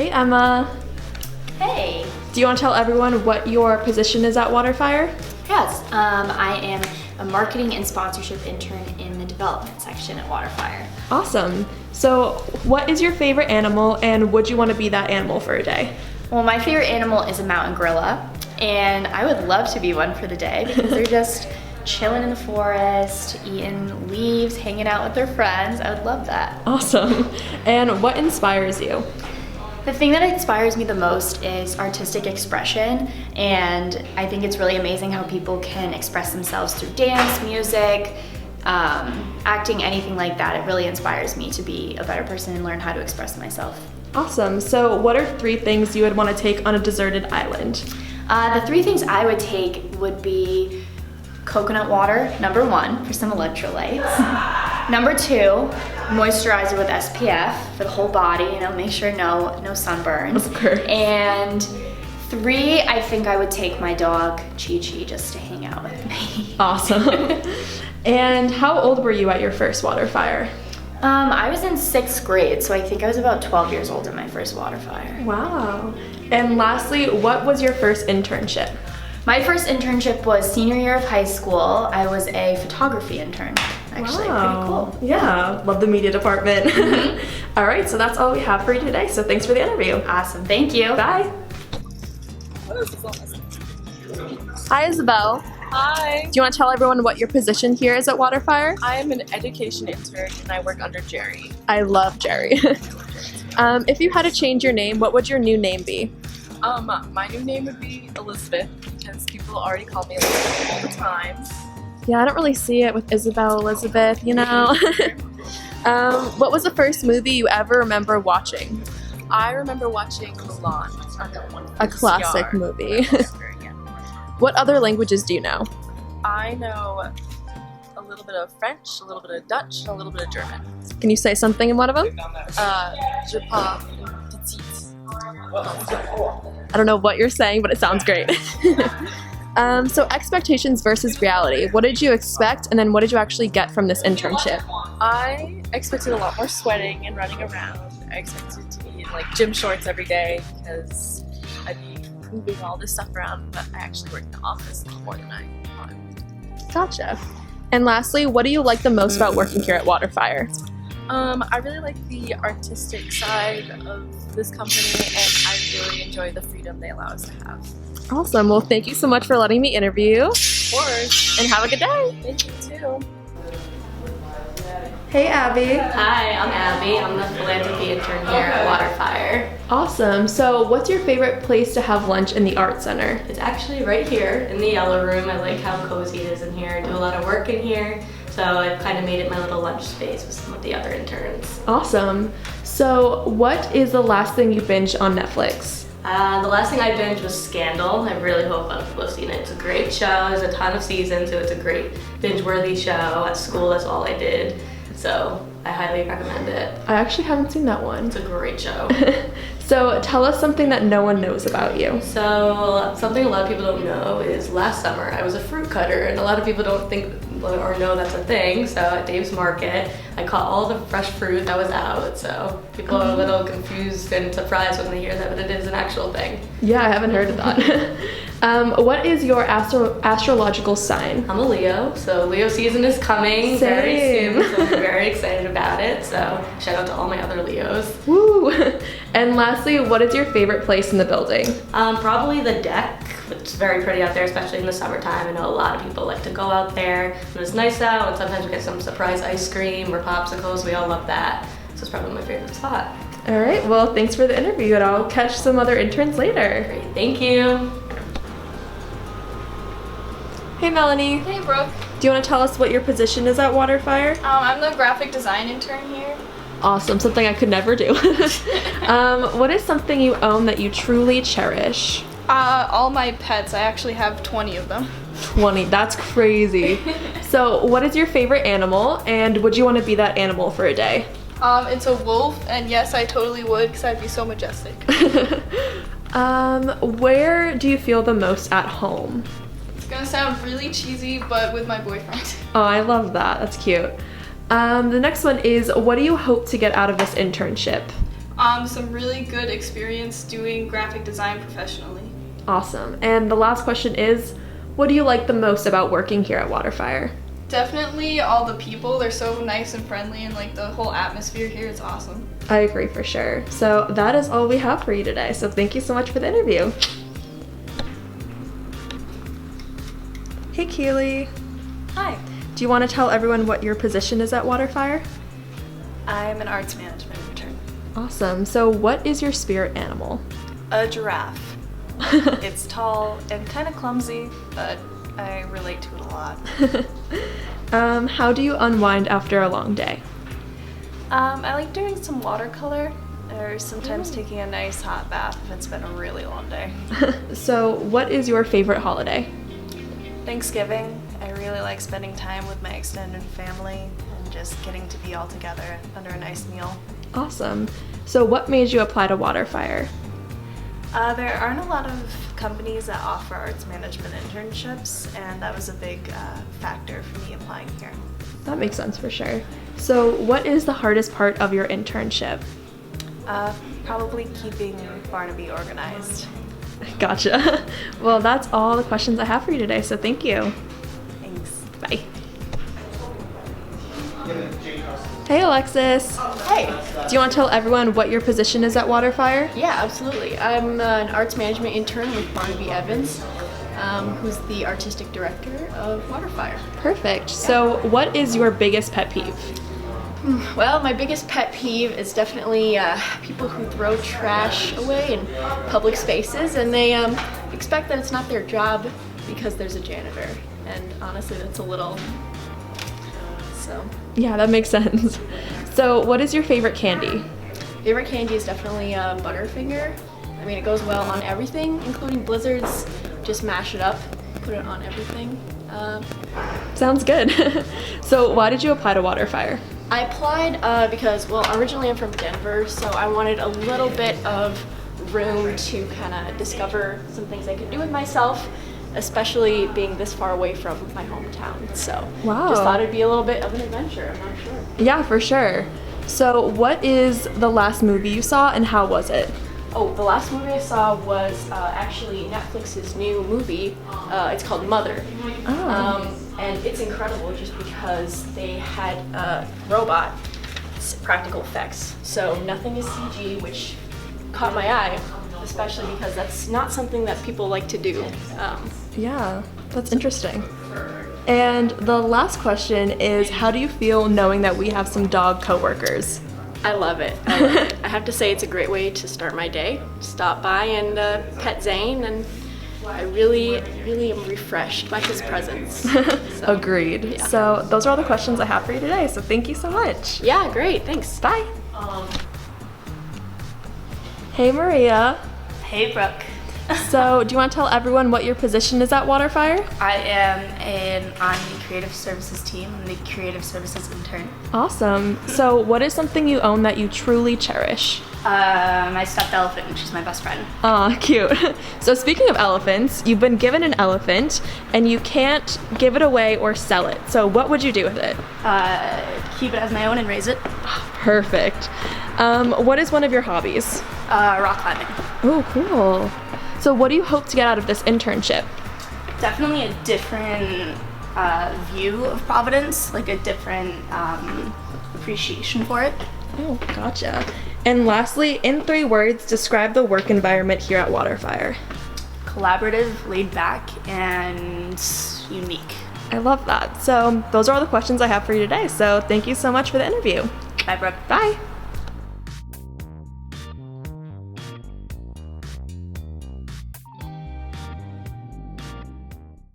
Hey Emma. Hey. Do you want to tell everyone what your position is at WaterFire? Yes, I am a marketing and sponsorship intern in the development section at WaterFire. Awesome. So what is your favorite animal and would you want to be that animal for a day? Well, my favorite animal is a mountain gorilla, and I would love to be one for the day because they're just chilling in the forest, eating leaves, hanging out with their friends. I would love that. Awesome. And what inspires you? The thing that inspires me the most is artistic expression, and I think it's really amazing how people can express themselves through dance, music, acting, anything like that. It really inspires me to be a better person and learn how to express myself. Awesome. So what are 3 things you would want to take on a deserted island? The 3 things I would take would be coconut water, number 1, for some electrolytes. Number 2, moisturizer with SPF for the whole body, make sure no sunburns. Of course. And 3, I think I would take my dog, Chi-Chi, just to hang out with me. Awesome. And how old were you at your first WaterFire? I was in 6th grade, so I think I was about 12 years old in my first WaterFire. Wow. And lastly, what was your first internship? My first internship was senior year of high school. I was a photography intern. Actually, Wow. Pretty cool. Yeah, love the media department. Mm-hmm. All right, so that's all we have for you today. So thanks for the interview. Awesome, thank you. Bye. Hi, Isabel. Hi. Do you want to tell everyone what your position here is at WaterFire? I am an education intern and I work under Jerry. I love Jerry. If you had to change your name, what would your new name be? My new name would be Elizabeth because people already call me Elizabeth all the time. Yeah, I don't really see it with Isabel, Elizabeth, What was the first movie you ever remember watching? I remember watching Mulan. A classic Yar. movie. Yeah. What other languages do you know? I know a little bit of French, a little bit of Dutch, and a little bit of German. Can you say something in one of them? Je parle petite. I don't know what you're saying, but it sounds great. So expectations versus reality. What did you expect, and then what did you actually get from this internship? I expected a lot more sweating and running around. I expected to be in gym shorts every day because I'd be moving all this stuff around, but I actually work in the office a lot more than I thought. Gotcha. And lastly, what do you like the most about working here at WaterFire? I really like the artistic side of this company, and I really enjoy the freedom they allow us to have. Awesome. Well, thank you so much for letting me interview you. Of course. And have a good day. Thank you too. Hey, Abby. Hi, I'm Abby. I'm the philanthropy intern here at WaterFire. Awesome. So what's your favorite place to have lunch in the Art Center? It's actually right here in the yellow room. I like how cozy it is in here. I do a lot of work in here, so I've kind of made it my little lunch space with some of the other interns. Awesome. So what is the last thing you binged on Netflix? The last thing I binged was Scandal. I really hope other people have seen it. It's a great show. There's a ton of seasons, so it's a great binge-worthy show. At school, that's all I did. So I highly recommend it. I actually haven't seen that one. It's a great show. So tell us something that no one knows about you. So something a lot of people don't know is last summer I was a fruit cutter, and a lot of people don't think or know that's a thing. So at Dave's Market, I caught all the fresh fruit that was out. So people are a little confused and surprised when they hear that, but it is an actual thing. Yeah, I haven't heard of that. What is your astrological sign? I'm a Leo, so Leo season is coming very Same. soon, so I'm very excited about it. So shout out to all my other Leos. Woo! And lastly, what is your favorite place in the building? Probably the deck. It's very pretty out there, especially in the summertime. I know a lot of people like to go out there when it's nice out, and sometimes we get some surprise ice cream or popsicles. We all love that. So it's probably my favorite spot. All right, well, thanks for the interview, and I'll catch some other interns later. Great, thank you. Hey, Melanie. Hey Brooke, Do you want to tell us what your position is at WaterFire? I'm the graphic design intern here. Awesome, something I could never do. What is something you own that you truly cherish? All my pets, I actually have 20 of them. 20, that's crazy. So what is your favorite animal, and would you want to be that animal for a day? It's a wolf, and yes, I totally would because I'd be so majestic. Where do you feel the most at home? It's gonna sound really cheesy, but with my boyfriend. Oh, I love that, that's cute. The next one is, what do you hope to get out of this internship? Some really good experience doing graphic design professionally. Awesome. And the last question is, what do you like the most about working here at WaterFire? Definitely all the people. They're so nice and friendly, and like the whole atmosphere here is awesome. I agree for sure. So that is all we have for you today. So thank you so much for the interview. Hey Keely, Hi, do you want to tell everyone what your position is at WaterFire? I'm an arts management intern. Awesome. So what is your spirit animal? A giraffe. It's tall and kind of clumsy, but I relate to it a lot. How do you unwind after a long day? I like doing some watercolor or sometimes taking a nice hot bath if it's been a really long day. So what is your favorite holiday? Thanksgiving, I really like spending time with my extended family and just getting to be all together under a nice meal. Awesome. So what made you apply to WaterFire? There aren't a lot of companies that offer arts management internships, and that was a big factor for me applying here. That makes sense for sure. So what is the hardest part of your internship? Probably keeping Barnaby organized. Gotcha. Well, that's all the questions I have for you today, so thank you. Thanks. Bye. Hey Alexis. Hey. Do you want to tell everyone what your position is at WaterFire? Yeah, absolutely. I'm an arts management intern with Barnaby Evans, who's the artistic director of WaterFire. Perfect. So what is your biggest pet peeve? Well, my biggest pet peeve is definitely people who throw trash away in public spaces, and they expect that it's not their job because there's a janitor. And honestly, that's a little... So... Yeah, that makes sense. So what is your favorite candy? Favorite candy is definitely Butterfinger. I mean, it goes well on everything, including blizzards. Just mash it up, put it on everything. Sounds good. So why did you apply to WaterFire? I applied because, well, originally I'm from Denver, so I wanted a little bit of room to kind of discover some things I could do with myself, especially being this far away from my hometown. So Wow. Just thought it'd be a little bit of an adventure, I'm not sure. Yeah, for sure. So what is the last movie you saw and how was it? Oh, the last movie I saw was actually Netflix's new movie. It's called Mother. And it's incredible just because they had robot practical effects. So nothing is CG, which caught my eye, especially because that's not something that people like to do. Yeah, that's interesting. And the last question is, how do you feel knowing that we have some dog coworkers? I love it. I love it. I have to say it's a great way to start my day. Stop by and pet Zane, and I really am refreshed by his presence. So, Agreed. yeah. So those are all the questions I have for you today, so thank you so much. Yeah, great, thanks. Bye. Hey Maria. Hey Brooke. So do you want to tell everyone what your position is at WaterFire? I am on the creative services team. I'm the creative services intern. Awesome. So what is something you own that you truly cherish? My stuffed elephant, she's my best friend. Aw, cute. So speaking of elephants, you've been given an elephant and you can't give it away or sell it. So what would you do with it? Keep it as my own and raise it. Perfect. What is one of your hobbies? Rock climbing. Oh, cool. So what do you hope to get out of this internship? Definitely a different view of Providence, like a different appreciation for it. Oh, gotcha. And lastly, in 3 words, describe the work environment here at WaterFire. Collaborative, laid back, and unique. I love that. So those are all the questions I have for you today. So thank you so much for the interview. Bye, Brooke. Bye.